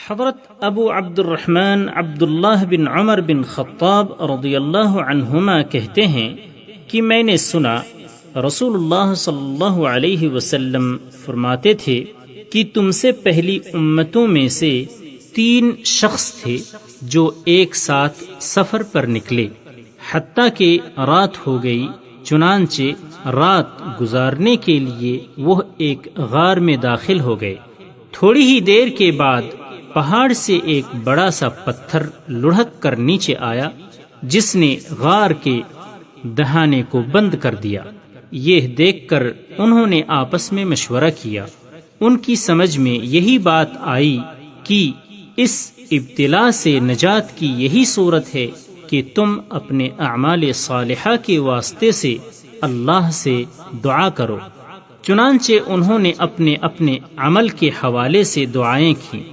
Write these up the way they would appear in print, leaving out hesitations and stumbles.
حضرت ابو عبد الرحمن عبداللہ بن عمر بن خطاب رضی اللہ عنہما کہتے ہیں کہ میں نے سنا رسول اللہ صلی اللہ علیہ وسلم فرماتے تھے کہ تم سے پہلی امتوں میں سے 3 شخص تھے جو ایک ساتھ سفر پر نکلے حتیٰ کہ رات ہو گئی، چنانچہ رات گزارنے کے لیے وہ ایک غار میں داخل ہو گئے۔ تھوڑی ہی دیر کے بعد پہاڑ سے ایک بڑا سا پتھر لڑھک کر نیچے آیا جس نے غار کے دہانے کو بند کر دیا۔ یہ دیکھ کر انہوں نے آپس میں مشورہ کیا۔ ان کی سمجھ میں یہی بات آئی کہ اس ابتلا سے نجات کی یہی صورت ہے کہ تم اپنے اعمال صالحہ کے واسطے سے اللہ سے دعا کرو۔ چنانچہ انہوں نے اپنے اپنے عمل کے حوالے سے دعائیں کی۔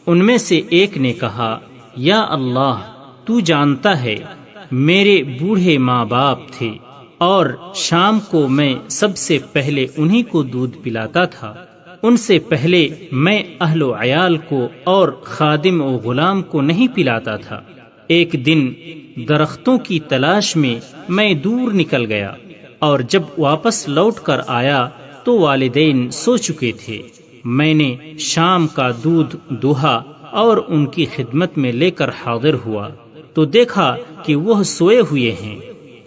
ان میں سے ایک نے کہا، یا اللہ، تو جانتا ہے میرے بوڑھے ماں باپ تھے اور شام کو میں سب سے پہلے انہی کو دودھ پلاتا تھا۔ ان سے پہلے میں اہل و عیال کو اور خادم و غلام کو نہیں پلاتا تھا۔ ایک دن درختوں کی تلاش میں دور نکل گیا اور جب واپس لوٹ کر آیا تو والدین سو چکے تھے۔ میں نے شام کا دودھ دوہا اور ان کی خدمت میں لے کر حاضر ہوا تو دیکھا کہ وہ سوئے ہوئے ہیں۔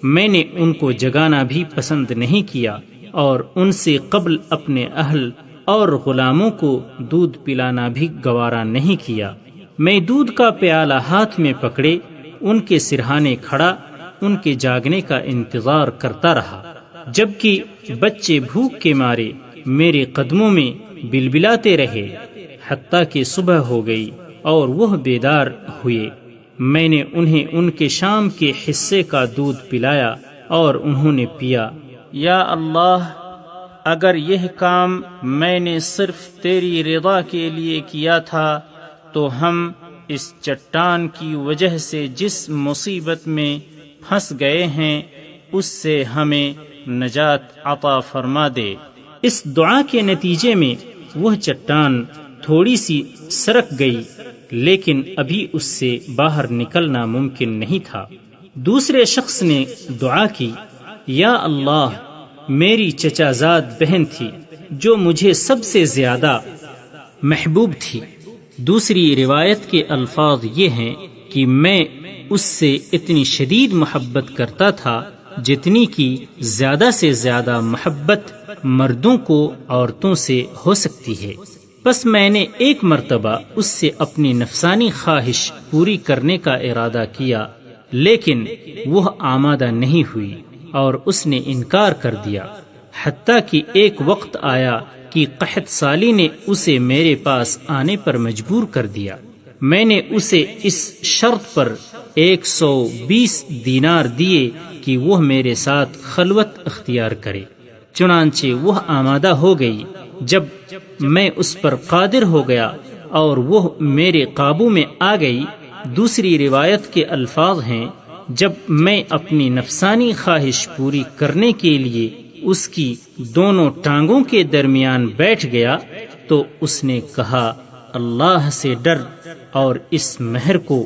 میں نے ان کو جگانا بھی پسند نہیں کیا اور ان سے قبل اپنے اہل اور غلاموں کو دودھ پلانا بھی گوارا نہیں کیا۔ میں دودھ کا پیالہ ہاتھ میں پکڑے ان کے سرہانے کھڑا ان کے جاگنے کا انتظار کرتا رہا، جبکہ بچے بھوک کے مارے میرے قدموں میں بلبلاتے رہے حتیٰ کہ صبح ہو گئی اور وہ بیدار ہوئے۔ میں نے انہیں ان کے شام کے حصے کا دودھ پلایا اور انہوں نے پیا۔ یا اللہ، اگر یہ کام میں نے صرف تیری رضا کے لیے کیا تھا تو ہم اس چٹان کی وجہ سے جس مصیبت میں پھنس گئے ہیں اس سے ہمیں نجات عطا فرما دے۔ اس دعا کے نتیجے میں وہ چٹان تھوڑی سی سرک گئی، لیکن ابھی اس سے باہر نکلنا ممکن نہیں تھا۔ دوسرے شخص نے دعا کی، یا اللہ، میری چچا زاد بہن تھی جو مجھے سب سے زیادہ محبوب تھی۔ دوسری روایت کے الفاظ یہ ہیں کہ میں اس سے اتنی شدید محبت کرتا تھا جتنی کی زیادہ سے زیادہ محبت مردوں کو عورتوں سے ہو سکتی ہے۔ بس میں نے ایک مرتبہ اس سے اپنی نفسانی خواہش پوری کرنے کا ارادہ کیا، لیکن وہ آمادہ نہیں ہوئی اور اس نے انکار کر دیا، حتیٰ کہ ایک وقت آیا کہ قحط سالی نے اسے میرے پاس آنے پر مجبور کر دیا۔ میں نے اسے اس شرط پر 120 دینار دیے کہ وہ میرے ساتھ خلوت اختیار کرے۔ چنانچہ وہ آمادہ ہو گئی۔ جب میں اس پر قادر ہو گیا اور وہ میرے قابو میں آ گئی، دوسری روایت کے الفاظ ہیں، جب میں اپنی نفسانی خواہش پوری کرنے کے لیے اس کی دونوں ٹانگوں کے درمیان بیٹھ گیا تو اس نے کہا، اللہ سے ڈر اور اس مہر کو،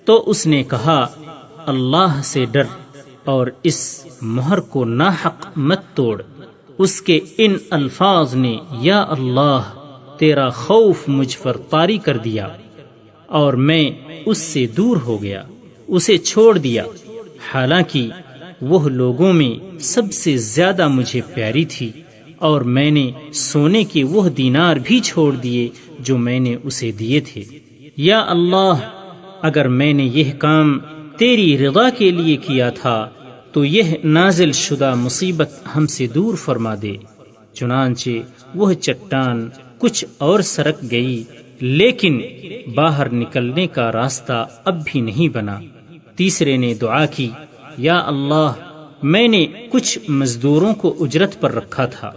تو اس نے کہا، اللہ سے ڈر اور اس مہر کو ناحق مت توڑ۔ اس کے ان الفاظ نے یا اللہ تیرا خوف مجھ پر طاری کر دیا اور میں اس سے دور ہو گیا، اسے چھوڑ دیا، حالانکہ وہ لوگوں میں سب سے زیادہ مجھے پیاری تھی، اور میں نے سونے کے وہ دینار بھی چھوڑ دیے جو میں نے اسے دیے تھے۔ یا اللہ، اگر میں نے یہ کام تیری رضا کے لیے کیا تھا تو یہ نازل شدہ مصیبت ہم سے دور فرما دے۔ چنانچہ وہ چٹان کچھ اور سرک گئی، لیکن باہر نکلنے کا راستہ اب بھی نہیں بنا۔ تیسرے نے دعا کی، یا اللہ، میں نے کچھ مزدوروں کو اجرت پر رکھا تھا،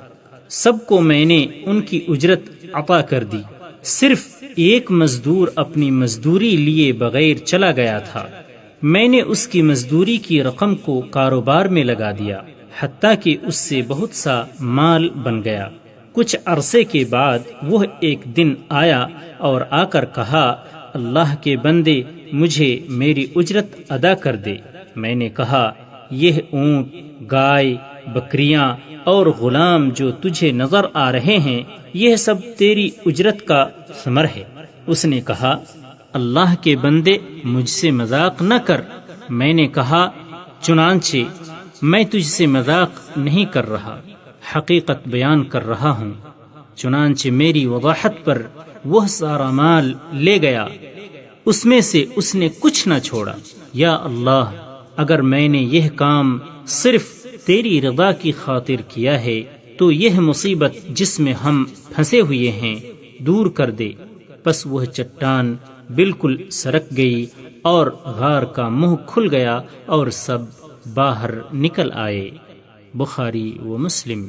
سب کو میں نے ان کی اجرت عطا کر دی، صرف ایک مزدور اپنی مزدوری لیے بغیر چلا گیا تھا، میں نے اس کی مزدوری کی رقم کو کاروبار میں لگا دیا، حتیٰ کہ اس سے بہت سا مال بن گیا۔ کچھ عرصے کے بعد وہ ایک دن آیا اور آ کر کہا، اللہ کے بندے، مجھے میری اجرت ادا کر دے۔ میں نے کہا، یہ اونٹ، گائے، بکریاں اور غلام جو تجھے نظر آ رہے ہیں، یہ سب تیری اجرت کا ثمر ہے۔ اس نے کہا، اللہ کے بندے، مجھ سے مذاق نہ کر۔ میں نے کہا، چنانچہ میں تجھ سے مذاق نہیں کر رہا، حقیقت بیان کر رہا ہوں۔ چنانچہ میری وضاحت پر وہ سارا مال لے گیا، اس میں سے اس نے کچھ نہ چھوڑا۔ یا اللہ، اگر میں نے یہ کام صرف تیری رضا کی خاطر کیا ہے تو یہ مصیبت جس میں ہم پھنسے ہوئے ہیں دور کر دے۔ پس وہ چٹان بالکل سرک گئی اور غار کا منہ کھل گیا اور سب باہر نکل آئے۔ بخاری و مسلم۔